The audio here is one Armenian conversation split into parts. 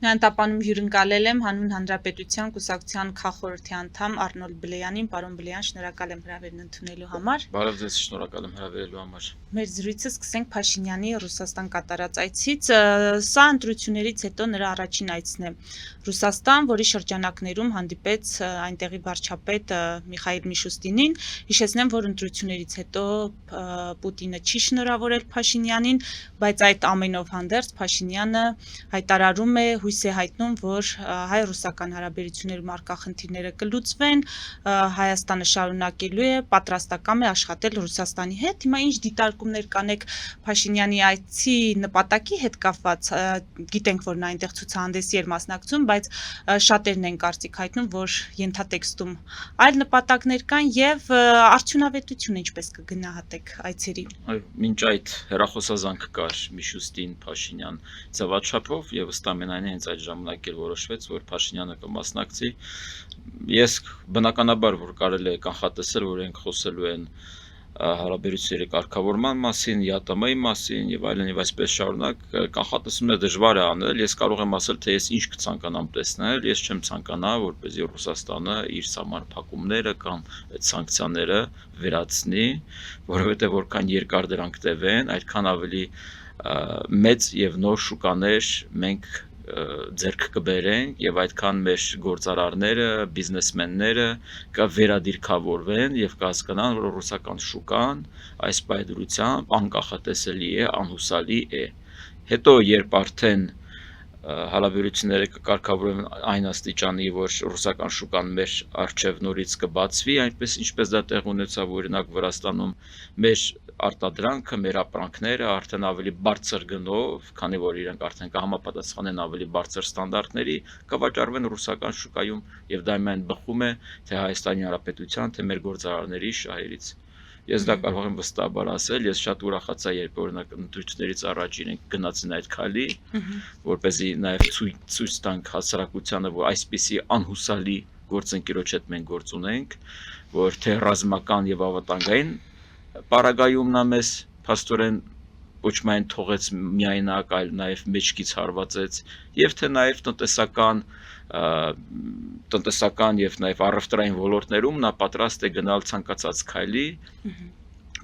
Նյարդապանում հյուրընկալել եմ Հանուն Հանրապետության կուսակցության քաղխորհրդի անդամ Արնոլդ Բլեյանին, պարոն Բլեյան, շնորհակալ եմ հրավերն ընդունելու համար։ Բարև ձեզ, շնորհակալ եմ հրավերելու համար։ Մեր զրույցը սկսենք Փաշինյանի Ռուսաստան կատարած այցից։ Սա ընտրություններից հետո նրա առաջին այցն է Ռուսաստան, որի շրջանակներում հանդիպեց այնտեղի վարչապետ Միխայիլ Միշուստինին։ Հիշեցնեմ, որ ընտրություններից հետո Պուտինը չի շնորհավորել Փաշինյանին, բայց այդ ամենով հանդերձ Փաշինյանը հայտարարում է, հույս է հայտնում, որ հայ-ռուսական հարաբերություններում առկա խնդիրները կլուծվեն, Հայաստանը շարունակելու է, պատրաստակամ է աշխատել Ռուսաստանի հետ։ Հիմա ինչ դիտարկումներ կանեք Փաշինյանի այցի նպատակի հետ կապված, գիտենք, որ նա այնտեղ ցուցահանդեսի էր մասնակցում, բայց շատերն են կարծիք հայտնում, որ ենթատեքստում այլ նպատակներ կան եւ արդյունավետությունը ինչպես կգնահատեք այցերի։ Այո, մինչ այդ հերախոսազանգ կար Միշուստին Փաշինյան ձևաչափով եւ ըստ ամենայնի հենց այդ ժամանակ էլ որոշվեց, որ Փաշինյանը կմասնակցի։ Ես բնականաբար որ կարելի է կանխատեսել, որ ենք խոսելու են հարաբերությունների կարգավորման մասին, ԵԱՏՄ-ի մասին եւ այլն եւ այսպես շարունակ կանխատեսումները դժվար է անել։ Ես կարող եմ ասել, թե ես ինչ կցանկանամ տեսնել, ես չեմ ցանկանա, որպեսզի Ռուսաստանը իր սահմանափակումները կամ այդ սանկցիաները վերացնի, որովհետեւ որքան երկար դրանք տևեն, այդքան ավելի մեծ եւ նոր շուկաներ մենք ձեռք կբերենք եւ այդքան մեր գործարարները, բիզնեսմենները կվերադիրքավորվեն եւ կհասկանան, որ ռուսական շուկան այս պայդրությամբ անկախատեսելի է, անհուսալի է։ Հետո երբ արդեն հարաբերությունները կկարգավորվեն այն աստիճանի, որ ռուսական շուկան մեր առջև նորից կբացվի, այնպես ինչպես դա տեղ ունեցավ օրինակ Վրաստանում, մեր արտադրանքը, մեր ապրանքները արդեն ավելի բարձր գնով, քանի որ իրենք արդեն կհամապատասխանեն ավելի բարձր ստանդարտների, կվաճառվեն ռուսական շուկայում եւ դա միայն բխում է թե Հայաստանի Հանրապետության, թե մեր գործարարների շահերից։ Ես դա կարող եմ վստահաբար ասել, ես շատ ուրախացա, երբ օրինակ ընտրություններից առաջ իրենք գնացին այդ քայլի, որպեսզի նաեւ ցույց տանք հասարակությանը, որ այսպիսի անհուսալի գործընկերոջ հետ մենք գործ ունենք, որ թե ռազմական եւ ավտանգային պարագայում նա մեզ փաստորեն ոչ միայն թողեց միայնակ, այլ նաեւ մեջքից հարվածեց, եւ թե նաեւ տնտեսական եւ նաեւ առևտրային ոլորտներում նա պատրաստ է գնալ ցանկացած քայլի,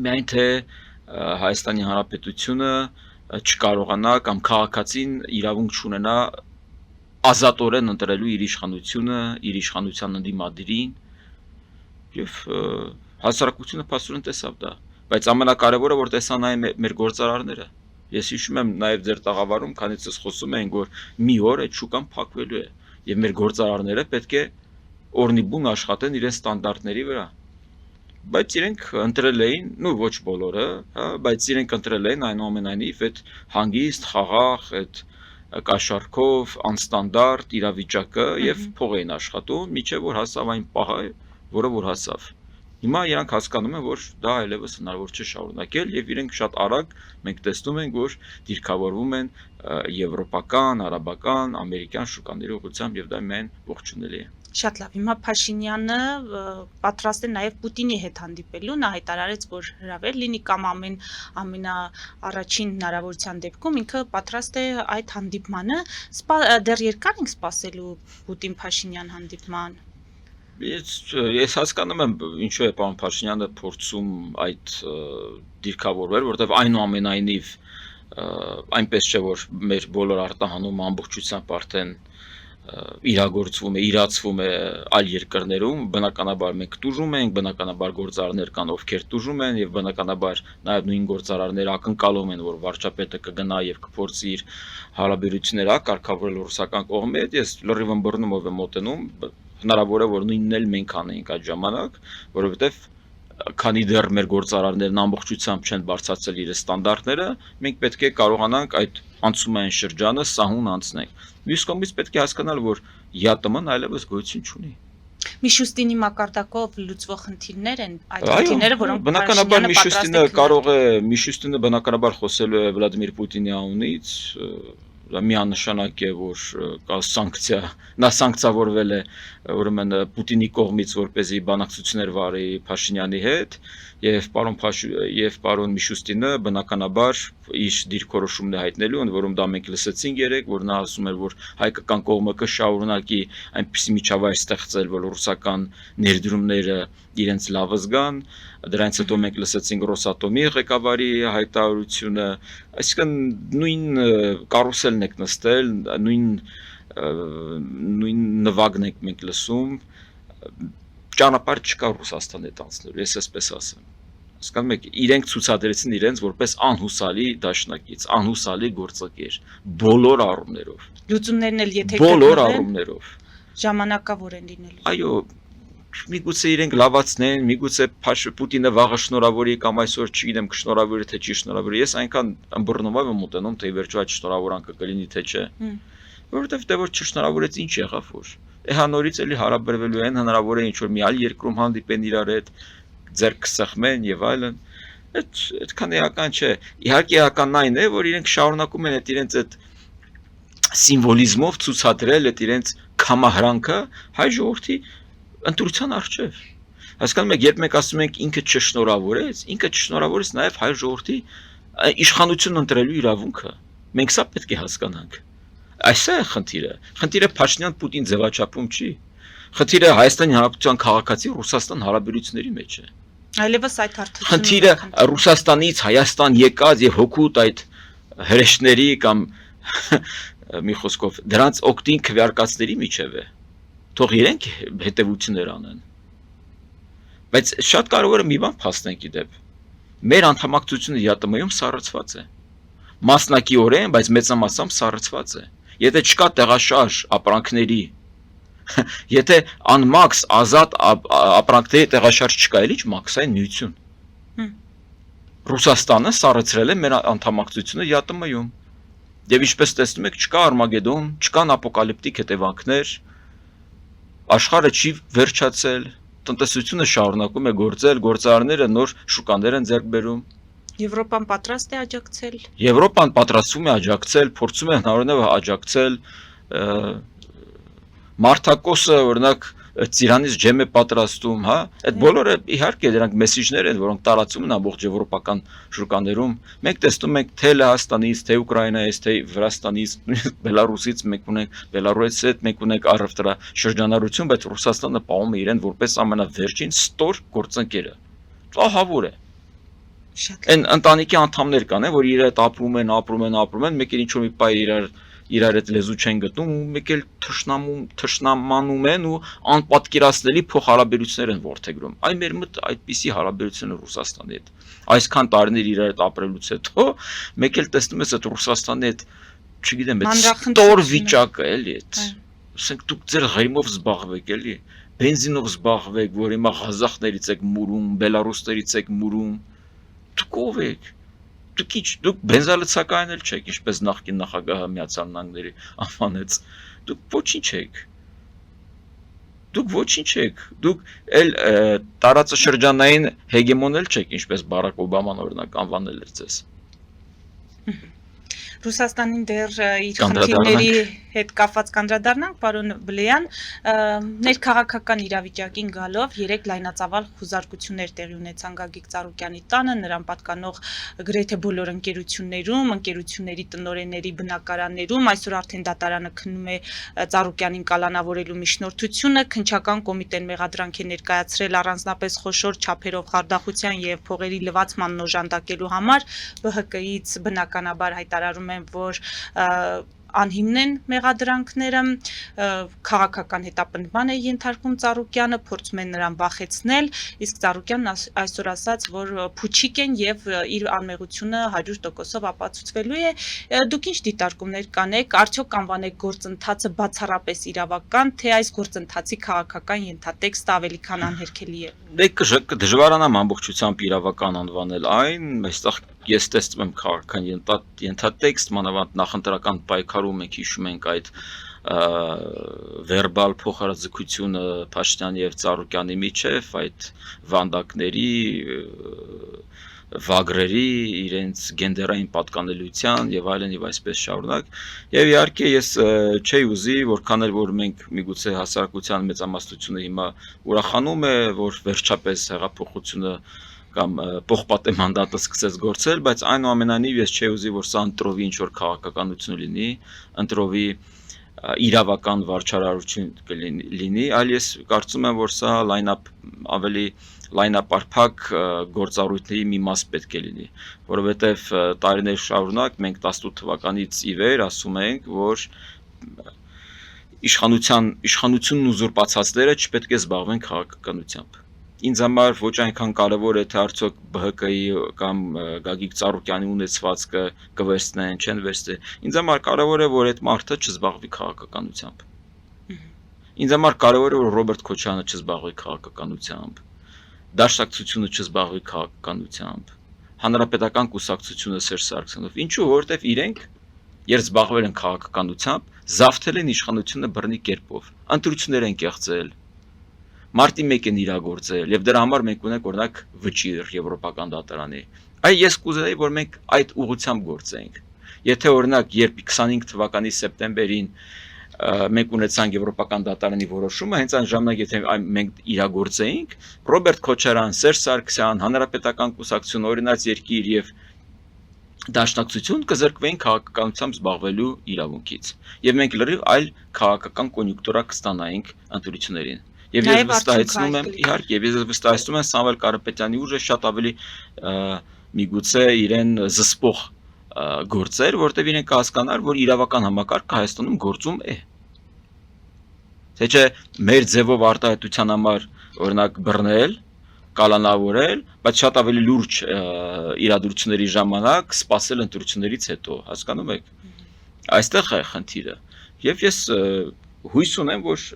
միայն թե Հայաստանի Հանրապետությունը չկարողանա կամ քաղաքացին իրավունք չունենա ազատորեն ընտրելու իր իշխանությունը, իր իշխանության ընդդիմադիրին եւ հասարակությունը փաստորեն տեսավ դա, բայց ամենակարևորը որ տեսան այն մեր գործարարները։ Ես հիշում եմ նաև ձեր տաղավարում, քանից ես խոսում ենք, որ մի օր այդ շուկան փակվելու է եւ մեր գործարարները պետք է օրնիբուն աշխատեն իրենց ստանդարտների վրա։ Բայց իրենք ընտրել էին, ոչ բոլորը, բայց իրենք ընտրել էին այնուամենայնիվ այդ հանգիստ, խաղաղ, այդ կաշառքով, անստանդարտ իրավիճակը եւ փող էին աշխատում, միջև որ հասավ այն պահը, որը որ հասավ։ Հիմա իրանք հասկանում են, որ դա այլևս հնարավոր չէ շարունակել եւ իրենք շատ արագ մենք տեսնում ենք, որ դիրքավորվում են եվրոպական, արաբական, ամերիկյան շուկաների ուղղությամբ եւ դա միայն ողջունելի է։ Շատ լավ, հիմա Փաշինյանը պատրաստ է նաև Պուտինի հետ հանդիպելու, նա հայտարարեց, որ հրավեր լինի կամ ամենաառաջին հնարավորության դեպքում ինքը պատրաստ է այդ հանդիպմանը, դեռ երկար ենք սպասելու Պուտին-Փաշինյան հանդիպման։ Ես հասկանում եմ ինչու է պարոն Փաշինյանը փորձում այդ դիրքավորվել, որտեղ այնուամենայնիվ այնպես չէ, որ մեր բոլոր արտահանումը ամբողջությամբ արդեն իրագործվում է, իրացվում է այլ երկրներում, բնականաբար մենք տուժում ենք, բնականաբար գործարարներ կան, ովքեր տուժում են եւ բնականաբար նաեւ նույն գործարարները ակնկալում են, որ վարչապետը կգնա եւ կփորձի իր հարաբերությունները կարգավորել ռուսական կողմի հետ։ Ես լրիվ ըմբռնումով եմ մոտենում, հնարավոր է որ նույնն էլ մենք անենք այդ ժամանակ, որովհետեւ քանի դեռ մեր գործարարներն ամբողջությամբ չեն բարձրացրել իր ստանդարտները, մենք պետք է կարողանանք այդ անցումային շրջանը սահուն անցնել։ Մյուս կողմից պետք է հասկանալ, որ ԵԱՏՄ-ն այլևս գոյություն չունի։ Միշուստինի մակարդակով լուծվող խնդիրներ են այդ Այո, խնդիրները, որոնք բնականաբար Փաշինյանը Միշուստինը բնականաբար խոսել է Վլադիմիր Պուտինի անունից, դա միանշանակ է, որ կա սանկցիա, նա սանկցավորվել է ուրեմն Պուտինի կողմից, որպեսզի բանակցություններ վարի Փաշինյանի հետ, եւ պարոն Միշուստինը բնականաբար իր դիրքորոշումն է հայտնելու, ընդ որում դա մենք լսեցինք երեք, որ նա ասում էր, որ հայկական կողմը կշարունակի այնպիսի միջավայր ստեղծել, որ ռուսական ներդրումները իրենց լավը զգան, դրանից հետո մենք լսեցինք Ռոսատոմի ղեկավարի հայտարարությունը, այսինքն նույն կարուսելն եք նստել, նույն նվագն եք մենք լսում, ճանապարհ չկա Ռուսաստան հետ անցնելու, ես այսպես ասեմ։ Հասկանում եք, իրենք ցուցադրեցին իրենց որպես անհուսալի դաշնակից, անհուսալի գործընկեր, բոլոր առումներով։ Լուծումներն էլ եթե բոլոր առումներով ժամանակավոր են լինելու։ Այո, միգուցե իրենք լավացնեն, միգուցե Պուտինը վաղը շնորհավորի կամ այսօր չգիտեմ կշնորհավորի թե չի շնորհավորի։ Ես այնքան ըմբռնումով եմ ուտենում, թե վերջո այդ շնորհավորանքը կլինի թե չէ։ Որովհետև դե որ չշնորհավորեց ինչ եղավ որ։ Նորից էլի հարաբերվելու են, հնարավոր է ինչ-որ մի այլ երկրում հանդիպեն իրար հետ, ձեռք կսեղմեն եւ այլն։ Այդքան էական չէ։ Իհարկե էականն այն է, որ իրենք շարունակում են այդ իրենց այդ սիմվոլիզմով ցուցադրել այդ իրենց կամահրանքը հայ ժողովրդի ընտրության առջև։ Հասկանում եք, երբ մենք ասում ենք ինքը չշնորհավորեց նաեւ հայ ժողովրդի իշխանություն ընտրելու իրավունքը։ Մենք սա պետք է հասկանանք։ Այս է խնդիրը։ Խնդիրը Փաշինյան-Պուտին ձևաչափում չի։ Խնդիրը Հայաստանի Հանրապետության քաղաքացի Ռուսաստան հարաբերությունների մեջ է։ Այլևս այդ հարթությունը։ Խնդիրը Ռուսաստանից Հայաստան եկած եւ հոգուտ այդ հրեշների կամ մի խոսքով դրանց օգտին քվեարկածների միջև է։ Թող իրենք հետևություններ անեն։ Բայց շատ կարևոր է մի բան փաստենք իդեպ։ Մեր անդամակցությունը ԵԱՏՄ-ում սառեցված է։ Մասնակիորեն, բայց մեծամասամբ սառեցված է։ Եթե չկա տեղաշարժ ապրանքների, եթե անմաքս ազատ ապրանքների տեղաշարժ չկա, էլ ինչ մաքսային միություն։ Ռուսաստանը սառեցրել է մեր անդամակցությունը ԵԱՏՄ-ում։ Եվ ինչպես տեսնում եք, չկա Արմագեդոն, չկան ապոկալիպտիկ հետևանքներ, աշխարհը չի վերջացել, տնտեսությունը շարունակում է գործել, գործարարները նոր շուկաներ են ձեռք բերում։ Եվրոպան պատրաստ է աջակցել։ Եվրոպան պատրաստվում է աջակցել, փորձում է հնարավորինս աջակցել, Մարտակոսը օրինակ ծիրանից ջեմ է պատրաստում, հա, այդ բոլորը իհարկե դրանք մեսիջներ են, որոնք տարածում են ամբողջ եվրոպական շրջաներում։ Մենք տեսնում ենք թե Լեհաստանից, թե Ուկրաինայից, թե Վրաստանից, Բելարուսից մենք ունենք, Բելարուսից հետ մենք ունենք առևտրա շրջանառություն, բայց Ռուսաստանը պահում է իրեն որպես ամենավերջին ստոր գործընկերը։ Ահավոր է։ Այն ընտանիքի անդամներ կան, որ իր հետ ապրում են, մեկ էլ ինչ-որ մի պայ իրար հետ լեզու չեն գտնում, մեկ էլ թշնամանում են ու անպատկերացնելի փոխհարաբերություններ են որդեգրում։ Այ մեր մոտ այդպիսի հարաբերություն է Ռուսաստանի հետ։ Այսքան տարիներ իրար հետ ապրելուց հետո մեկ էլ տեսնում ես այդ Ռուսաստանի հետ, չգիտեմ, այդ ստոր վիճակը էլի այդ։ Ասենք դուք ձեր ղերիմով զբաղվեք էլի, բենզինով զբաղվեք, որ հիմա ղազախներից եք մուրում, բելարուսներից եք մուրում։ Դուք ով եք։ Դուք բենզալցակային էլ չեք, ինչպես նախկին նախագահը Միացյալ Նահանգների անվանեց։ Դուք ոչինչ եք։ Դուք էլ տարածաշրջանային հեգեմոն էլ չեք, ինչպես Բարակ Օբաման օրինակ անվանել էր ձեզ։ Ռուսաստանին դեռ իր խնդիրների հետ կապված կանդրադառնանք, պարոն Բլեյան, ներքաղաքական իրավիճակին գալով երեք լայնածավալ խուզարկություններ տեղի ունեցան Գագիկ Ծառուկյանի տանը, նրան պատկանող գրեթե բոլոր ընկերություններում, ընկերությունների տնօրենների բնակարաններում, այսօր արդեն դատարանը քննում է Ծառուկյանին կալանավորելու միջնորդությունը, քննչական կոմիտեն մեղադրանք է ներկայացրել առանձնապես խոշոր չափերով խարդախության եւ փողերի լվացման նոժանդակելու համար, ԲՀԿ-ից բնականաբար հայտարարում են, որ անհիմն են մեղադրանքները, քաղաքական հետապնդման է ենթարկում Ծառուկյանը, փորձում են նրան վախեցնել, իսկ Ծառուկյանն այսօր ասաց, որ փուչիկ են եւ իր անմեղությունը 100%-ով ապացուցվելու է։ Դուք ինչ դիտարկումներ կանեք, արդյոք անվանեք գործընթացը բացառապես իրավական, թե այս գործընթացի քաղաքական ենթատեքստը ավելի քան անհերքելի է։ Դժվարանամ ամբողջությամբ իրավական անվանել այն, այստեղ ես տեսնում եմ քաղաքական ենթատեքստ, մանավանդ նախընտրական պայքարում մենք հիշում ենք այդ վերբալ փոխհարաձգությունը Փաշինյանի եւ Ծառուկյանի միջև այդ վանդակների վագրերի իրենց գենդերային պատկանելիության եւ այլն եւ այսպես շարունակ եւ իհարկե ես չէի ուզի որքան էլ որ մենք միգուցե հասարակության մեծամասնությունը հիմա ուրախանում է որ վերջապես հեղափոխությունը կամ փոխպատե մանդատը սկսեց գործել, բայց այնուամենայնիվ ես չէի ուզի որ սա ընտրովի ինչ որ քաղաքականություն լինի, ընտրովի իրավական վարչարարություն կլինի, այլ ես կարծում եմ որ սա ավելի լայնապարփակ գործառույթների մի մաս պետք է լինի, որովհետև տարիներ շարունակ մենք 18 թվականից ի վեր ասում ենք, որ իշխանությունն ուզուրպացածները չպետք է զբաղվեն քաղաքականությամբ։ Ինձ համար ոչ այնքան կարևոր է թե արդյոք ԲՀԿ-ի կամ Գագիկ Ծառուկյանի ունեցվածքը կվերցնեն, չեն վերցնի։ Ինձ համար կարևոր է որ այդ մարդը չզբաղվի քաղաքականությամբ։ Ինձ համար կարևոր է որ Ռոբերտ Քոչարյանը չզբաղվի քաղաքականությամբ, Դաշնակցությունը չզբաղվի քաղաքականությամբ, Հանրապետական կուսակցությունը Սերժ Սարգսյանով։ Ինչու, որովհետև իրենք երբ զբաղվել են քաղաքականությամբ, զավթել են իշխանությունը բռնի կերպով, ընտրություններ են կեղծել, Մարտի 1 են իրագործել եւ դրա համար մենք ունենք օրինակ վճիռ եվրոպական դատարանի։ Ես կուզեի որ մենք այդ ուղղությամբ գործենք։ Եթե օրինակ երբ 25 թվականի սեպտեմբերին մենք ունեցանք եվրոպական դատարանի որոշումը, հենց այն ժամանակ եթե մենք իրագործեինք, Ռոբերտ Քոչարյան, Սերժ Սարգսյան, Հանրապետական կուսակցություն, Օրինաց երկիր եւ Դաշնակցություն կզրկվեին քաղաքականությամբ զբաղվելու իրավունքից։ Եվ մենք լրիվ այլ քաղաքական կոնյունկտուրա կստանայինք ընտրություններին։ Եվ ես վստահեցնում եմ, իհարկե, եւ ես վստահեցնում եմ Սամվել Կարապետյանի ուժը շատ ավելի միգուցե իրեն զսպող գործեր, որտեղ իրեն կհասկանար, որ իրավական համակարգը Հայաստանում գործում է։ Թե չէ մեր ձևով արտահայտության համար օրինակ բռնել, կալանավորել, բայց շատ ավելի լուրջ իրադրությունների ժամանակ սպասել ընտրություններից հետո, հասկանում եք։ Այստեղ է խնդիրը։ Եվ ես հույս ունեմ, որ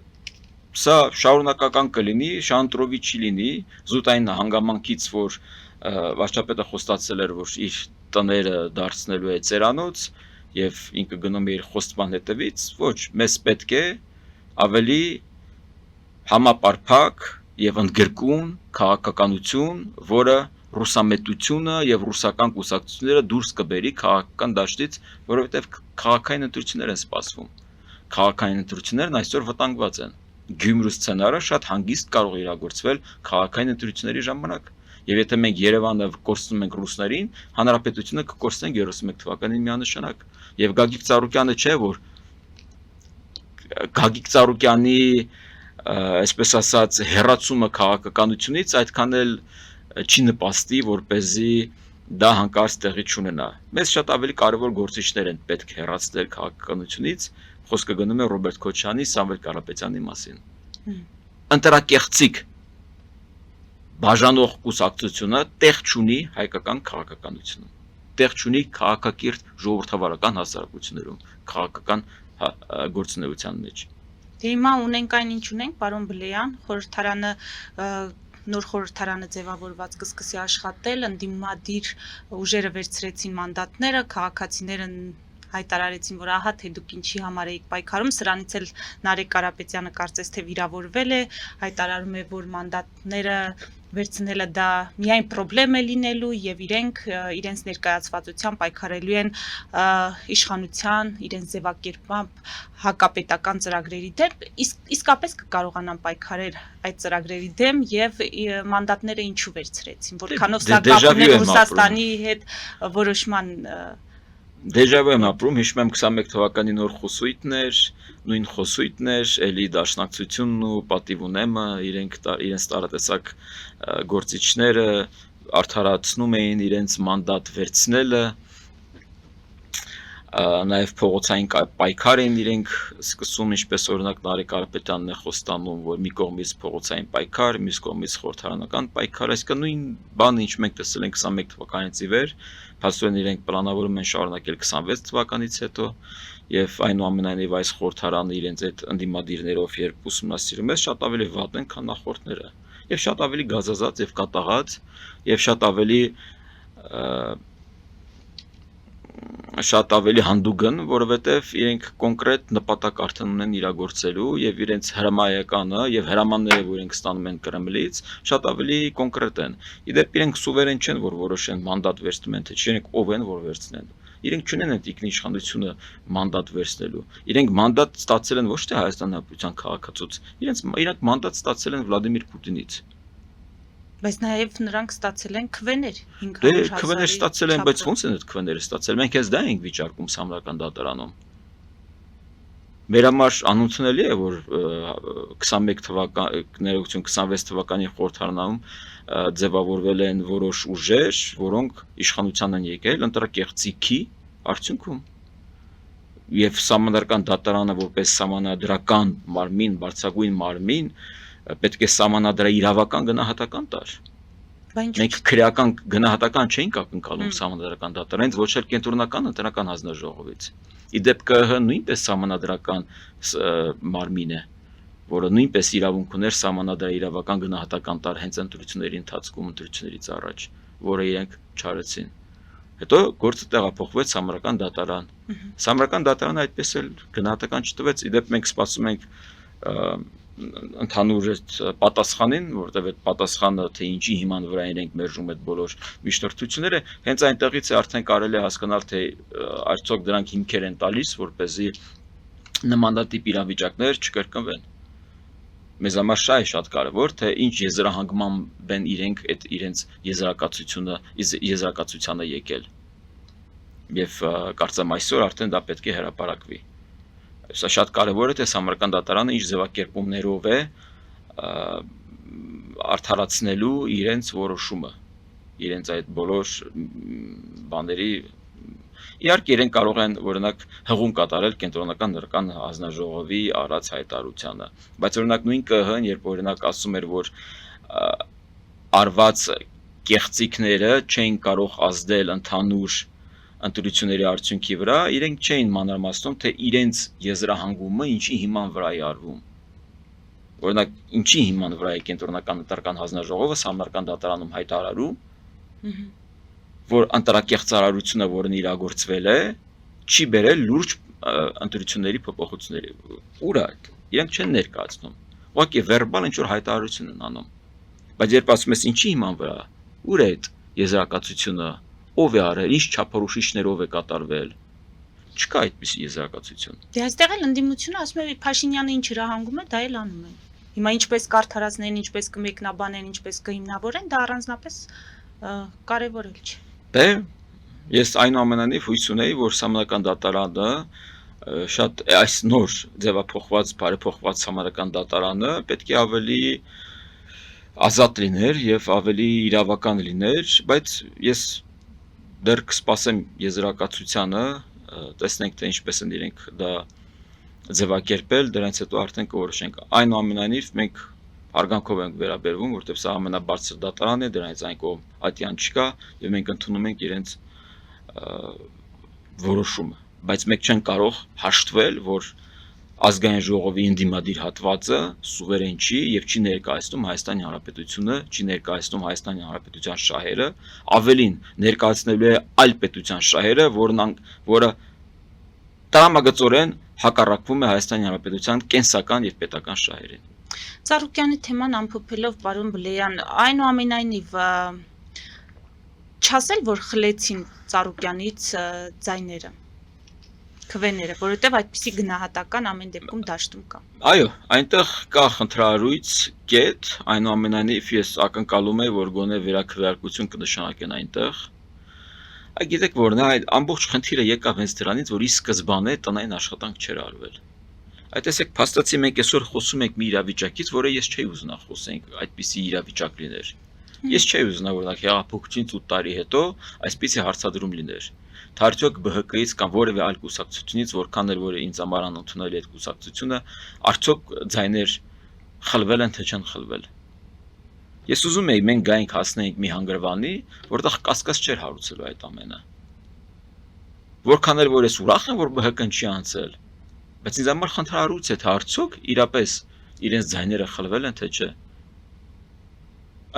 սա շարունակական կլինի, շանտրովի չի լինի, զուտային հանգամանքից, որ վարչապետը խոստացել էր, որ իր տները դարձնելու է ծերանոց եւ ինքը գնում է իր խոստման հետևից, ոչ, մեզ պետք է ավելի համապարփակ եւ ընդգրկուն քաղաքականություն, որը ռուսամետությունը եւ ռուսական կուսակցությունները դուրս կբերի քաղաքական դաշտից, որովհետեւ քաղաքային ընտրություններ են սպասվում։ Քաղաքային ընտրություններն այսօր վտանգված են։ Գյումրու սցենարը շատ հանգիստ կարող է իրագործվել քաղաքային ընտրությունների ժամանակ։ Եվ եթե մենք Երևանը կորցնում ենք ռուսներին, հանրապետությունը կկորցնենք 31 թվականին միանշանակ։ Եվ Գագիկ Ծառուկյանը չէ, որ Գագիկ Ծառուկյանի, այսպես ասած, հերացումը քաղաքականությունից այդքան էլ չի նպաստի, որպեսզի դա հանկարծ տեղի չունենա։ Մեզ շատ ավելի կարևոր գործիչներ են պետք հեռացնել քաղաքականությունից, խոսքը գնում է Ռոբերտ Քոչարյանի, Սամվել Կարապետյանի մասին։ Ընտրակեղծիկ բաժանող կուսակցությունը տեղ չունի հայկական քաղաքականությունում։ Տեղ չունի քաղաքակիրթ ժողովրդավարական հասարակություններում, քաղաքական գործունեության մեջ։ Դե հիմա ունենք այն ինչ ունենք, պարոն Բլեյան, խորհրդարանը նոր խորհրդարանը ձևավորված կսկսի աշխատել, ընդդիմադիր ուժերը վերցրեցին մանդատները, քաղաքացիները հայտարարեցին, որ ահա թե դուք ինչի համար եք պայքարում, սրանից էլ Նարեկ Կարապետյանը կարծես թե վիրավորվել է, հայտարարում է, որ մանդատները վերցնելը դա միայն պրոբլեմ է լինելու եւ իրենք իրենց ներկայացվածությամբ պայքարելու են իշխանության, իրենց ձևակերպմամբ հակապետական ծրագրերի դեմ, իսկապես կկարողանան պայքարել այդ ծրագրերի դեմ եւ մանդատները ինչու վերցրեցին, որքանով սա կապ ունի Ռուսաստանի հետ որոշման Դեժավու եմ ապրում, հիշում եմ 21 թվականի նոր խոսույթներ, նույն խոսույթներ, էլի Դաշնակցությունն ու Պատիվ ունեմը, իրենց տարատեսակ գործիչները արդարացնում էին իրենց մանդատ վերցնելը, նաև փողոցային պայքար են իրենք սկսում, ինչպես օրինակ Նարեկ Կարապետյանն է խոստանում, որ մի կողմից փողոցային պայքար, մյուս կողմից խորհրդարանական պայքար, այսինքն նույն բանը, ինչ մենք տեսել ենք 21 թվականից ի վեր, փաստորեն իրենք պլանավորում են շարունակել 26 թվականից հետո, եւ այնուամենայնիվ այս խորհրդարանը իրենց այդ ընդդիմադիրներով երբ ուսումնասիրում է, շատ ավելի վատ են, քան նախորդները, եւ շատ ավելի գազազած եւ կատաղած, եւ շատ ավելի շատ ավելի հանդուգն, որովհետև իրենք կոնկրետ նպատակ արդեն ունեն իրագործելու եւ իրենց հրամայականը եւ հրամանները, որ իրենք ստանում են Կրեմլից, շատ ավելի կոնկրետ են։ Իդեպ իրենք սուվերեն չեն, որ որոշեն մանդատ վերցնում են, թե չէ իրենք ով են, որ վերցնեն։ Իրենք չունեն այդ ինքնիշխանությունը մանդատ վերցնելու։ Իրենք մանդատ ստացել են ոչ թե Հայաստանի Հանրապետության քաղաքացուց, իրենք մանդատ ստացել են Վլադիմիր Պուտինից։ Բայց նաև նրանք ստացել են քվեներ 500 Դե հազարի քվեներ ստացել են, բայց չափով։ ոնց են այդ քվեները ստացել։ Մենք հենց դա ենք վիճարկում Սամարական դատարանում։ Մեր համար անընդունելի է, որ 21 թվական, ներողություն 26 թվականի խորհրդարանում ձևավորվել են որոշ ուժեր, որոնք իշխանության են եկել ընտրակեղծիքի արդյունքում։ Եվ Սահմանադրական դատարանը որպես սահմանադրական մարմին, բարձրագույն մարմին, պետք է սահմանադրաիրավական գնահատական տար։ Բայց ինչ Մենք քրեական գնահատական չէինք ակնկալում Սահմանադրական դատարանից, ոչ էլ կենտրոնական ընտրական հանձնաժողովից։ Իդեպ ԿՀ նույնպես սահմանադրական մարմին է, որը նույնպես իրավունք ուներ սահմանադրաիրավական գնահատական տար հենց ընտրությունների ընթացքում, ընտրություններից առաջ, որը իրենք չարեցին։ Հետո գործը տեղափոխվեց Սահմանադրական դատարան։ Սահմանադրական դատարանը այդպես էլ գնահատական չտվեց, իդեպ մենք սպասում ենք ընդհանուր պատասխանին, որտեղ այդ պատասխանը թե ինչի հիման վրա իրենք մերժում այդ բոլոր միջնորդությունները, հենց այնտեղից է արդեն կարելի է հասկանալ, թե արդյոք դրանք հիմքեր են տալիս, որպեսզի նմանատիպ իրավիճակներ չկրկնվեն։ Մեզ համար շա է շատ կարևոր, թե ինչ եզրահանգմամբ են իրենք այդ իրենց եզրակացությանը եկել։ Եվ կարծեմ այսօր արդեն դա պետք է հրապարակվի։ Սա շատ կարևոր է, թե Սահմանադրական դատարանը ինչ ձևակերպումներով է արդարացնելու իրենց որոշումը, իրենց այդ բոլոր բաների, իհարկե իրենք կարող են օրինակ հղում կատարել կենտրոնական ընտրական հանձնաժողովի արած հայտարարությանը, բայց օրինակ նույն ԿՀ-ն, երբ օրինակ ասում էր, որ արված կեղծիքները չէին կարող ազդել ընդհանուր ընտրությունների արդյունքի վրա, իրենք չէին մանրամասնում, թե իրենց եզրահանգումը ինչի հիման վրա է արվում։ Օրինակ, ինչի հիման վրա է կենտրոնական ընտրական հանձնաժողովը Սահմանադրական դատարանում հայտարարում, որ ընտրակեղծարարությունը, որն իրագործվել է, չի բերել լուրջ ընտրությունների փոփոխությունների։ Ուր է։ Իրենք չեն ներկայացնում։ Ուղղակի վերբալ ինչ-որ հայտարարություն են անում։ Բայց երբ ասում ես ինչի հիման վրա, ուր է այդ եզրակացությունը, ով է արել, ինչ չափորոշիչներով է կատարվել։ Չկա այդպիսի եզրակացություն։ Դե այստեղ էլ ընդդիմությունը ասում է Փաշինյանը ինչ հրահանգում է, դա էլ անում են։ Հիմա ինչպես կարդարածներն, ինչպես կմեկնաբանեն, ինչպես կհիմնավորեն, դա առանձնապես կարևորել չէ։ Դե ես այնուամենայնիվ հույս ունեի, որ Սահմանադրական դատարանը շատ այս նոր ձևափոխված, բարեփոխված Սահմանադրական դատարանը պետք է ավելի ազատ լիներ եւ ավելի իրավական լիներ, բայց ես դեռ կսպասեմ եզրակացությանը, տեսնենք թե ինչպես են իրենք դա ձևակերպել, դրանից հետո արդեն կորոշենք։ Այնուամենայնիվ մենք հարգանքով ենք վերաբերվում, որտեղ սա ամենաբարձր դատարանն է, դրանից այն կողմ ատյան չկա եւ մենք ընդունում ենք իրենց որոշումը, բայց մենք չենք կարող հաշտվել, որ ազգային ժողովի ընդդիմադիր հատվածը սուվերեն չի եւ չի ներկայացնում Հայաստանի Հանրապետությունը, չի ներկայացնում Հայաստանի Հանրապետության շահերը, ավելին ներկայացնելու է այլ պետության շահերը, որը տրամագծորեն հակառակվում է Հայաստանի Հանրապետության կենսական եւ պետական շահերին։ Ծառուկյանի թեման ամփոփելով, պարոն Բլեյան, այնուամենայնիվ չասել, որ խլեցին Ծառուկյանից ձայները, քվեները, որովհետև այդպիսի գնահատական ամեն դեպքում դաշտում կա։ Այո, այնտեղ կա խնդրահարույց կետ, այնուամենայնիվ ես ակնկալում եմ, որ գոնե վերաքվեարկություն կնշանակեն այնտեղ։ Գիտեք որ նա այդ ամբողջ խնդիրը եկավ հենց դրանից, որ ի սկզբանե տնային աշխատանք չէր արվել։ Այդտեսեք փաստացի մենք այսօր խոսում ենք մի իրավիճակից, որը ես չէի ուզենա խոսենք, այդպիսի իրավիճակ լիներ։ Ես չէի ուզենա որ հեղափոխությունից 8 տարի հետո այսպիսի հարցադրում լիներ։ Թե արդյոք ԲՀԿ-ից կամ որևէ այլ կուսակցությունից, որքան էլ որ ինձ համար անընդունելի այդ կուսակցությունը, արդյոք ձայներ խլվել են թե չեն խլվել։ Ես ուզում եի մենք գայինք հասնեինք մի հանգրվանի, որտեղ կասկած չէր հարուցելու այդ ամենը։ Որքան էլ որ ես ուրախ եմ, որ ԲՀԿ-ն չի անցել, բայց ինձ համար խնդրահարույց է, թե արդյոք իրապես իրենց ձայները խլվել են թե չէ։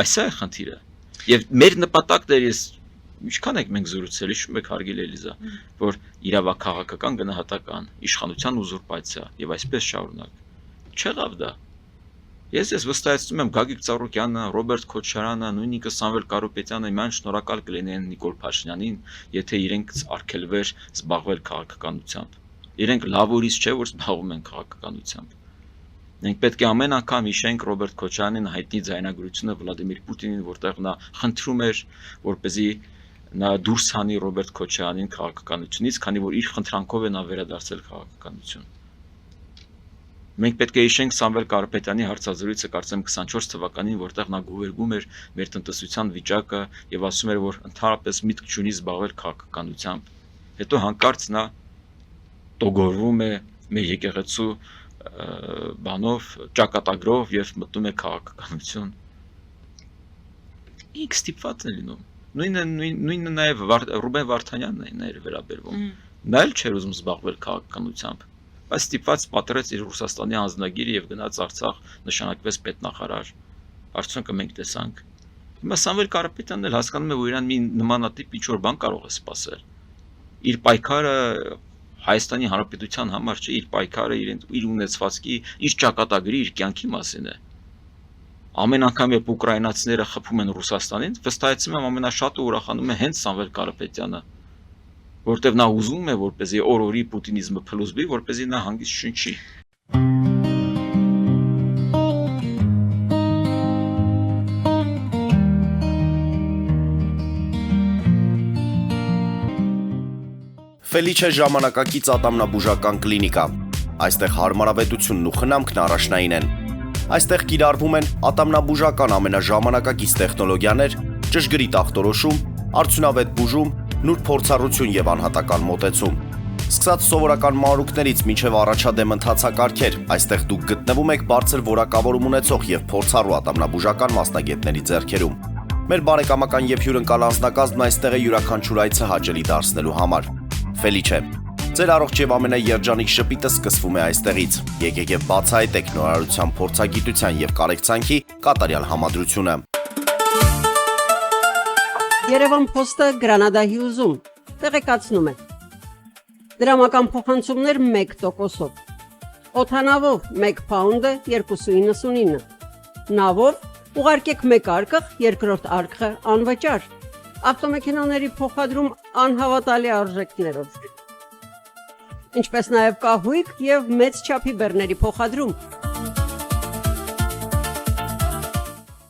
Այս է խնդիրը։ Եվ մեր նպատակն էր, ես ինչքան եք մենք զրուցել, հիշում եք հարգելի Էլիզա, որ իրավաքաղաքական գնահատական, իշխանության ուզուրպացիա եւ այսպես շարունակ։ Չեղավ դա։ Ես վստահեցնում եմ Գագիկ Ծառուկյանը, Ռոբերտ Քոչարյանը, նույնիսկ Սամվել Կարապետյանը իման շնորհակալ կլինեն Նիկոլ Փաշինյանին, եթե իրենք արգելվեր զբաղվել քաղաքականությամբ։ Իրենք լավ ուրիշ չէ, որ զբաղվում են քաղաքականությամբ։ Մենք պետք է ամեն անգամ հիշենք Ռոբերտ Քոչարյանին հայտնի ձայնագրությունը Վլադիմիր Պուտինին, որտեղ նա խնդրում էր, որպեսզի նա դուրս հանի Ռոբերտ Քոչարյանին քաղաքականությունից, քանի որ իր խնդրանքով է նա վերադարձել քաղաքականություն։ Մենք պետք է հիշենք Սամվել Կարապետյանի հարցազրույցը կարծեմ 24 թվականին, որտեղ նա գովերգում էր մեր տնտեսության վիճակը եւ ասում էր, որ ընդհանրապես միտք չունի զբաղվել քաղաքականությամբ։ Հետո հանկարծ նա տոգորվում է մեր եկեղեցու բանով, ճակատագրով եւ մտնում է քաղաքականություն։ Ինք ստիպված է լինում։ Նույնը նաեւ Ռուբեն Վարդանյանն է ներ վերաբերվում։ Նա էլ չէր ուզում զբաղվել քաղաքականությամբ, բայց ստիպված պատրեց իր Ռուսաստանի անձնագիրը եւ գնաց Արցախ, նշանակվեց պետնախարար։ Արդյունքը մենք տեսանք։ Հիմա Սամվել Կարապետյանն էլ հասկանում է, որ իրան մի նմանատիպ ինչ-որ բան կարող է սպասել։ Իր պայքարը Հայաստանի Հանրապետության համար չէ, իր պայքարը իր ունեցվածքի, իր ճակատագրի, իր կյանքի մասին է։ Ամեն անգամ երբ ուկրաինացիները խփում են Ռուսաստանին, վստահեցնում եմ ամենաշատը ուրախանում է հենց Սամվել Կարապետյանը, որտեղ նա ուզում է, որպեսզի օր-օրի պուտինիզմը փլուզվի, որպեսզի նա հանգիստ շնչի։ Ֆելիչե ժամանակակից ատամնաբուժական կլինիկա։ Այստեղ հարմարավետությունն ու խնամքն առաջնային են։ Այստեղ կիրառվում են ատամնաբուժական ամենաժամանակակից տեխնոլոգիաներ, ճշգրիտ ախտորոշում, արդյունավետ բուժում, նուրբ փորձառություն եւ անհատական մոտեցում։ Սկսած սովորական մանրուքներից մինչև առաջադեմ ընթացակարգեր, այստեղ դուք գտնվում եք բարձր որակավորում ունեցող եւ փորձառու ատամնաբուժական մասնագետների ձեռքերում։ Մեր բարեկամական եւ հյուրընկալ անձնակազմն այստեղ է յուրաքանչյուր այցը հաճելի դարձնելու համար։ Ֆելիչե, ձեր առողջ եւ ամենաերջանիկ շպիտը սկսվում է այստեղից։ Եկեք եւ բացահայտեք նորարարության, փորձագիտության եւ կարեկցանքի կատարյալ համադրությունը։ Երևան Փոստը Գրանադա Հյուզում տեղեկացնում է։ Դրամական փոխանցումներ 1%-ով։ Օդանավով 1 պաունդը 2.99։ Նավով ուղարկեք 1 արկղ, երկրորդ արկղը անվճար։ Ավտոմեքենաների փոխադրում անհավատալի արժեքներով։ Ինչպես նաև կահույք եւ մեծ չափի բեռների փոխադրում։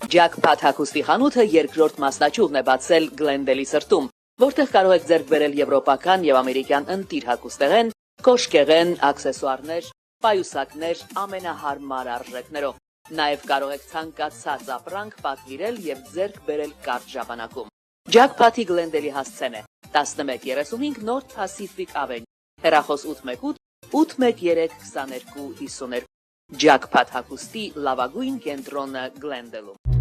Jackpot հագուստի խանութը երկրորդ մասնաճյուղն է բացել Գլենդելի սրտում, որտեղ կարող եք ձեռք բերել եվրոպական եւ ամերիկյան ընտիր հագուստեղեն, կոշկեղեն, աքսեսուարներ, պայուսակներ ամենահարմար արժեքներով։ Նաև կարող եք ցանկացած ապրանք պատվիրել եւ ձեռք բերել կարճ ժամանակում։ Jackpot-ի Գլենդելի հասցեն է 1135 North Pacific Avenue, հեռախոս 818 813 2252։ Jackpot հագուստի լավագույն կենտրոնը Գլենդելում։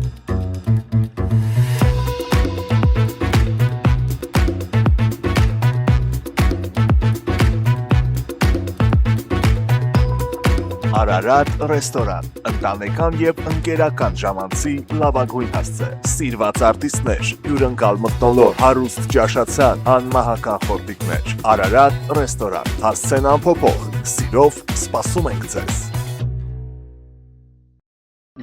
Արարատ ռեստորան, ընտանեկան եւ ընկերական ժամանցի լավագույն հասցե, սիրված արտիստներ, հյուրընկալ մթնոլորտ, հարուստ ճաշացան, անմահական խորտիկներ։ Արարատ ռեստորան, հասցեն անփոփոխ, սիրով սպասում ենք ձեզ։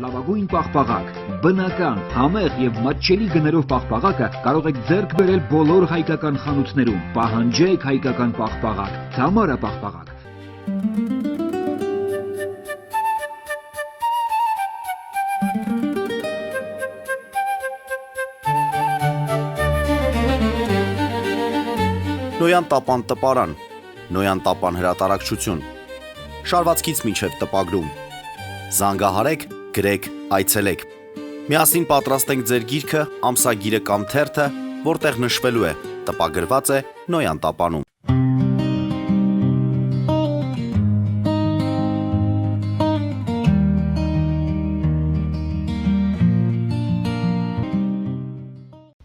Լավագույն պաղպաղակ, բնական, համեղ եւ մատչելի գներով պաղպաղակը կարող եք ձեռք բերել բոլոր հայկական խանութներում։ Պահանջեք հայկական պաղպաղակ, Թամարա պաղպաղակ։ Նոյան տապան տպարան, Նոյան տապան հրատարակչություն, շարվածքից մինչև տպագրում, զանգահարեք, գրեք, այցելեք, միասին պատրաստենք ձեր գիրքը, ամսագիրը կամ թերթը, որտեղ նշվելու է, տպագրված է Նոյան տապանում։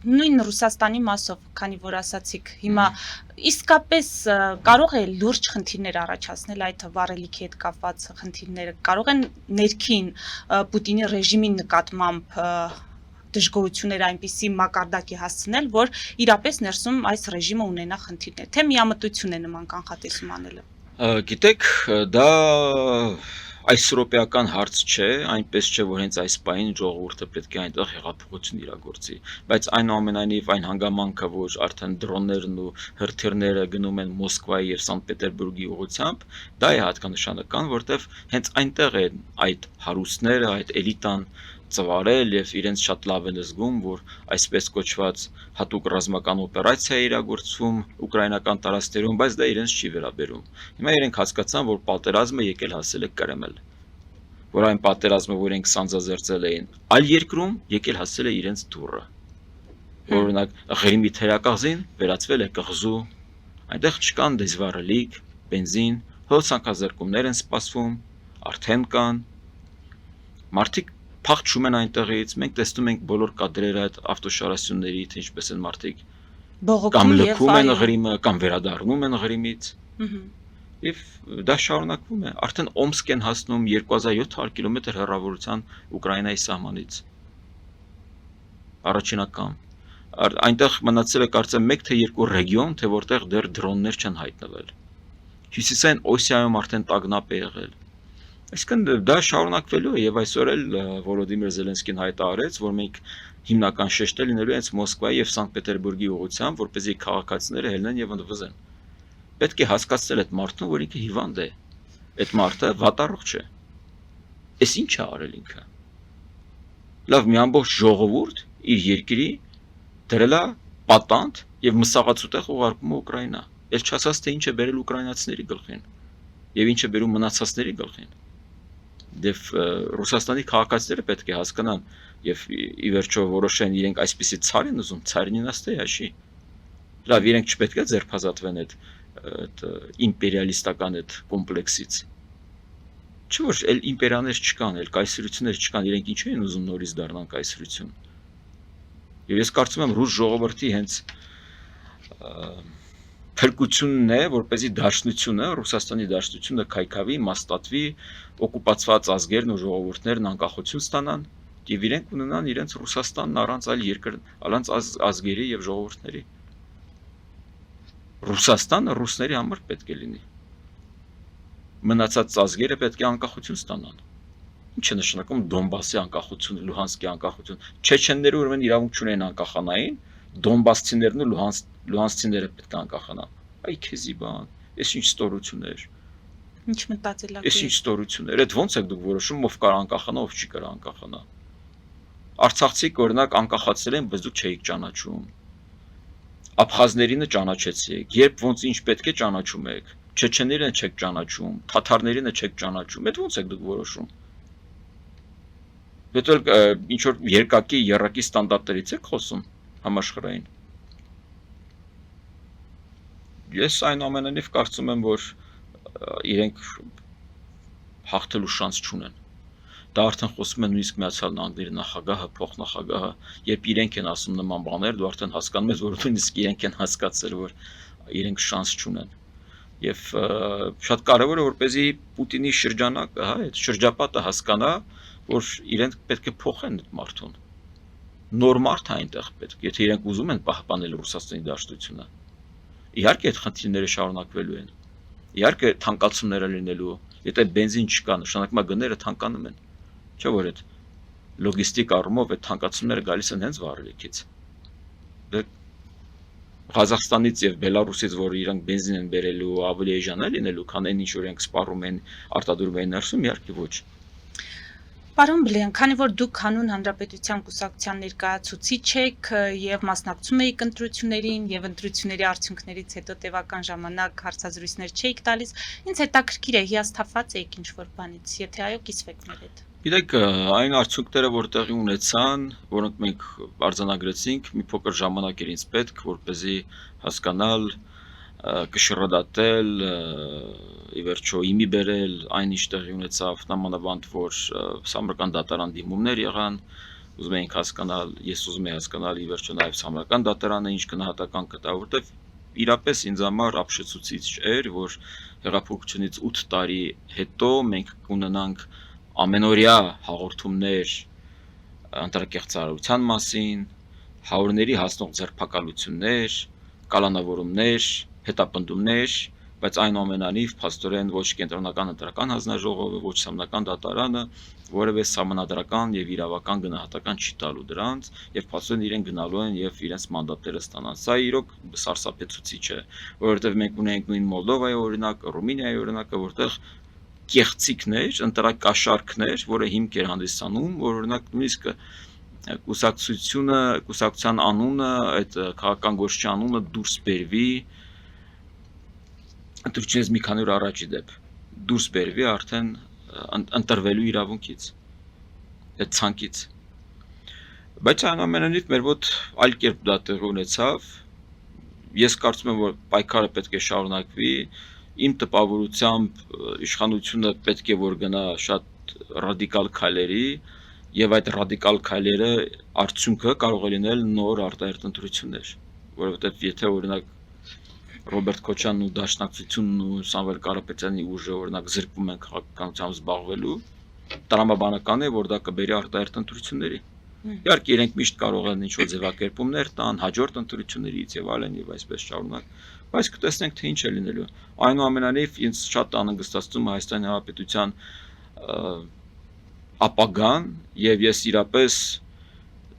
Նույն Ռուսաստանի մասով, քանի որ ասացիք, հիմա իսկապես կարող է լուրջ խնդիրներ առաջացնել այդ վառելիքի հետ կապված խնդիրները, կարող են ներքին Պուտինի ռեժիմի նկատմամբ դժգոհություններ այնպիսի մակարդակի հասցնել, որ իրապես ներսում այս ռեժիմը ունենա խնդիրներ, թե միամտություն է նման կանխատեսում անելը։ Գիտեք, դա այսրոպեական հարց չէ, այնպես չէ, որ հենց այս պահին ժողովուրդը պետք է այնտեղ հեղափոխություն իրագործի, բայց այնուամենայնիվ այն հանգամանքը, որ արդեն դրոններն ու հրթիռները գնում են Մոսկվայի եւ Սանկտ Պետերբուրգի ուղղությամբ, դա է հատկանշական, որտեվ հենց այնտեղ են այդ հարուստները, այդ էլիտան ծվարել եւ իրենց շատ լավ են զգում, որ այսպես կոչված հատուկ ռազմական օպերացիա է իրագործվում ուկրաինական տարածքներում, բայց դա իրենց չի վերաբերում։ Հիմա իրենք հասկացան, որ պատերազմը եկել հասել է Կրեմլ, որ այն պատերազմը, որ իրենք սանձազերծել էին այլ երկրում, եկել հասել է իրենց դուռը։ Օրինակ, Ղրիմի թերակղզին վերածվել է կղզու, այնտեղ չկան դիզվառելիք, բենզին, հոսանքազերկումներ են սպասվում, արդեն կան։ Մարդիկ փախչում են այնտեղից, մենք տեսնում ենք բոլոր կադրերը այդ ավտոշարասյունների, թե ինչպես են մարդիկ կամ լքում են Ղրիմը, կամ վերադառնում են Ղրիմից։ Եվ դա շարունակվում է։ Արդեն Օմսկ են հասնում 2700 կիլոմետր հեռավորության Ուկրաինայի սահմանից։ Առաջինական։ Այնտեղ մնացել է կարծեմ 1 թե 2 ռեգիոն, թե որտեղ դեռ դրոններ չեն հայտնվել։ Հյուսիսային Օսիայում արդեն տագնապ է եղել։ Այսինքն դա շարունակվելու է եւ այսօր էլ Վոլոդիմիր Զելենսկին հայտարարեց, որ մենք հիմնական շեշտը լինելու է հենց Մոսկվայի եւ Սանկտ Պետերբուրգի ուղղությամբ, որպեսզի քաղաքացիները ելնեն եւ ընդվզեն։ Պետք է հասկացնել այդ մարդուն, որ ինքը հիվանդ է։ Այդ մարդը վատառողջ է։ Էս ինչ է արել ինքը։ Լավ, մի ամբողջ ժողովուրդ իր երկրի դրել է պատանդ եւ մսաղացուտեղ ուղարկում է Ուկրաինա։ Էլ չասած թե ինչ է բերել ուկրաինացիների գլխին եւ ինչ է բերում մնացածների գլխին։ Դեվ Ռուսաստանի քաղաքացիները պետք է հասկանան եւ ի վերջո որոշեն իրենք այսպեսի ցար են ուզում, ցարին նստե հաշի։ Լավ, իրենք չպետք է ձերբազատվեն այդ իմպերիալիստական այդ կոմպլեքսից։ Չէ՞ որ էլ իմպերիաներ չկան, էլ կայսրություններ չկան, իրենք ինչու են ուզում նորից դառնան կայսրություն։ Եվ ես կարծում եմ ռուս ժողովրդի հենց փրկությունն է, որպեսզի դաշնությունը, Ռուսաստանի դաշնությունը քայքավի, մաստատվի, օկուպացված ազգերն ու ժողովուրդներն անկախություն ստանան եւ իրենք ունենան իրենց Ռուսաստանն առանց այլ երկր, առանց ազգերի եւ ժողովուրդների։ Ռուսաստանը ռուսների համար պետք է լինի։ Մնացած ազգերը պետք է անկախություն ստանան։ Ինչ է նշանակում Դոնբասի անկախություն, Լուհանսկի անկախություն։ Չեչենները ուրեմն իրավունք չունեն անկախանային, Դոնբասցիներն ու Լուհանսցիները պետք է անկախանան։ Այ քեզի բան, այս ինչ ստորություններ։ Ինչ մտածելակերպ։ Այս ինչ ստորություններ, այդ ոնց եք դուք որոշում ով կարող անկախանա, ով չի կարող անկախանա։ Արցախցիք օրինակ անկախացել են, բայց դուք չէիք ճանաչում։ Աբխազներինը ճանաչեցիք, երբ ոնց ինչ պետք է ճանաչում եք։ Չեչեներինը չեք ճանաչում, թաթարներինը չեք ճանաչում, այդ ոնց եք դուք որոշում։ Հետո ինչ որ երկակի երակի ստանդարտներից եք խոսում համաշխարհային։ Ես այնուամենայնիվ կարծում եմ, որ իրենք հաղթելու շանս չունեն։ Դա արդեն խոսում են նույնիսկ Միացյալ Նահանգների նախագահը, փոխնախագահը, երբ իրենք են ասում նման բաներ, դու արդեն հասկանում ես, որ նույնիսկ իրենք են հասկացել, որ իրենք շանս չունեն։ Եվ շատ կարևոր է, որպեսզի Պուտինի շրջանակը, հա, այդ շրջապատը հասկանա, որ իրենք պետք է փոխեն այդ մարդուն։ Նոր մարդ է այնտեղ պետք, եթե իրենք ուզում են պահպանել Ռուսաստանի դաշտությունը։ Իհարկե այդ խնդիրները շարունակվելու են։ Իհարկե թանկացումները լինելու, եթե բենզին չկա, նշանակում է գները թանկանում են։ Չէ՞ որ այդ լոգիստիկ առումով այդ թանկացումները գալիս են հենց վառելիքից։ Ղազախստանից եւ Բելարուսից, որ իրանք բենզին են բերելու, ավելի էժան է լինելու, քան այն ինչ որ իրենք սպառում են, արտադրում են ներսում, իհարկե ոչ։ Պարոն Բլեն, քանի որ դուք հանուն Հանրապետության կուսակցության ներկայացուցիչ եք եւ մասնակցում եք ընտրություններին եւ ընտրությունների արդյունքներից հետո տևական ժամանակ հարցազրույցներ չէիք տալիս, ինձ հետաքրքիր է հիասթափված եք ինչ-որ բանից, եթե այո, կիսվեք մեր հետ։ Գիտեք, այն արդյունքները, որ տեղի ունեցան, որոնք մենք արձանագրեցինք, մի փոքր ժամանակ էր ինձ պետք, որպեսզի հասկանալ, կշռադատել, ի վերջո իմի բերել այն ինչ տեղի ունեցավ, նամանավանդ որ Սամարկанд դատարան դիմումներ եղան, ուզում էինք հասկանալ, ես ուզում եի հասկանալ ի վերջո նաև Սամարկand դատարանը ինչ գնահատական կտա, որտեվ իրապես ինձ համար ապշեցուցիչ էր, որ հեղափոխությունից 8 տարի հետո մենք կունենանք ամենօրյա հաղորդումներ ընտրակեղծարարության մասին, հարյուրների հասնող ձերբակալություններ, կալանավորումներ, հետապնդումներ, բայց այնուամենայնիվ փաստորեն ոչ կենտրոնական ընտրական հանձնաժողովը, ոչ սահմանական դատարանը որևէ սահմանադրական եւ իրավական գնահատական չի տալու դրանց եւ փաստորեն իրեն գնալու են եւ իրենց մանդատները ստանան։ Սա իրոք սարսափեցուցիչ է, որովհետեւ մենք ունենք նույն Մոլդովայի օրինակ, Ռումինիայի օրինակը, որտեղ կեղծիքներ, ընտրակաշարքներ, որը հիմք էր հանդիսանում, որ օրինակ նույնիսկ կուսակցության անունը, այդ քաղաքական գործչի անունը դուրս բերվի ընտրությունից մի քանի օր առաջի դեպ դուրս բերվի արդեն ընտրվելու իրավունքից, այդ ցանկից։ Բայց այնուամենայնիվ մեր մոտ այլ կերպ դա տեղի ունեցավ։ Ես կարծում եմ, որ պայքարը պետք է շարունակվի, իմ տպավորությամբ իշխանությունը պետք է որ գնա շատ ռադիկալ քայլերի, եւ այդ ռադիկալ քայլերը արդյունքը կարող է լինել նոր արտահերթ ընտրություններ, որովհետեւ եթե օրինակ Ռոբերտ Քոչյանն ու Դաշնակցությունն ու Սամվել Կարապետյանի ուժը օրինակ զրկվում են քաղաքականությամբ զբաղվելու, տրամաբանական է, որ դա կբերի արտահերթ ընտրությունների։ Իհարկե իրենք միշտ կարող են ինչ-որ ձևակերպումներ տան, հաջորդ ընտրություններից եւ այլն եւ այսպես շարունակ, բայց կտեսնենք թե ինչ է լինելու։ Այնուամենայնիվ ինձ շատ անհանգստացնում է Հայաստանի Հանրապետության ապագան եւ ես իրապես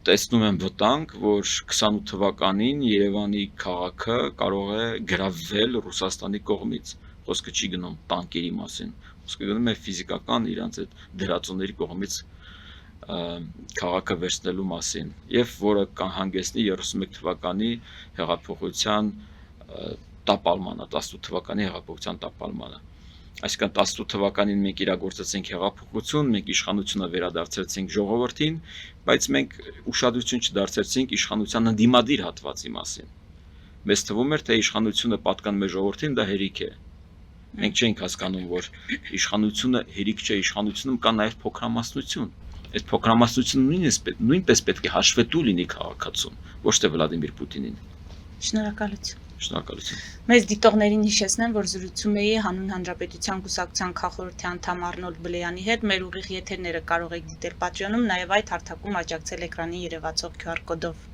տեսնում եմ վտանգ, որ 28 թվականին Երևանի քաղաքը կարող է գրավվել Ռուսաստանի կողմից։ Խոսքը չի գնում տանկերի մասին, խոսքը գնում է ֆիզիկական իրանց այդ դրածոների կողմից քաղաքը վերցնելու մասին, եւ որը կհանգեցնի 31 թվականի հեղափոխության տապալմանը, 18 թվականի հեղափոխության տապալմանը։ Այսինքն 18 թվականին մենք իրագործեցինք հեղափոխություն, մենք իշխանությունը վերադարձրեցինք ժողովրդին, բայց մենք ուշադրություն չդարձրեցինք իշխանության ընդդիմադիր հատվածի մասին։ Մեզ թվում էր, թե իշխանությունը պատկանում է ժողովրդին, դա հերիք է։ Մենք չենք հասկանում, որ իշխանությունը հերիք չէ, իշխանությունում կա նաև փոքրամասնություն։ Այդ փոքրամասնությունը նույնպես պետք է հաշվետու լինի քաղաքացուն, ոչ թե Վլադիմիր Պուտինին։ Շնորհակալություն։ Շնորհակալություն։ Մեծ դիտողներին հիշեցնեմ, որ զրուցում էի Հանուն Հանրապետության կուսակցության քաղաքորդի անդամ Արնոլդ Բլեյանի հետ։ Մեր ուղիղ եթերները կարող եք դիտել Patreon-ում, նաև այդ հարթակում աջակցել էկրանին երևացող QR կոդով։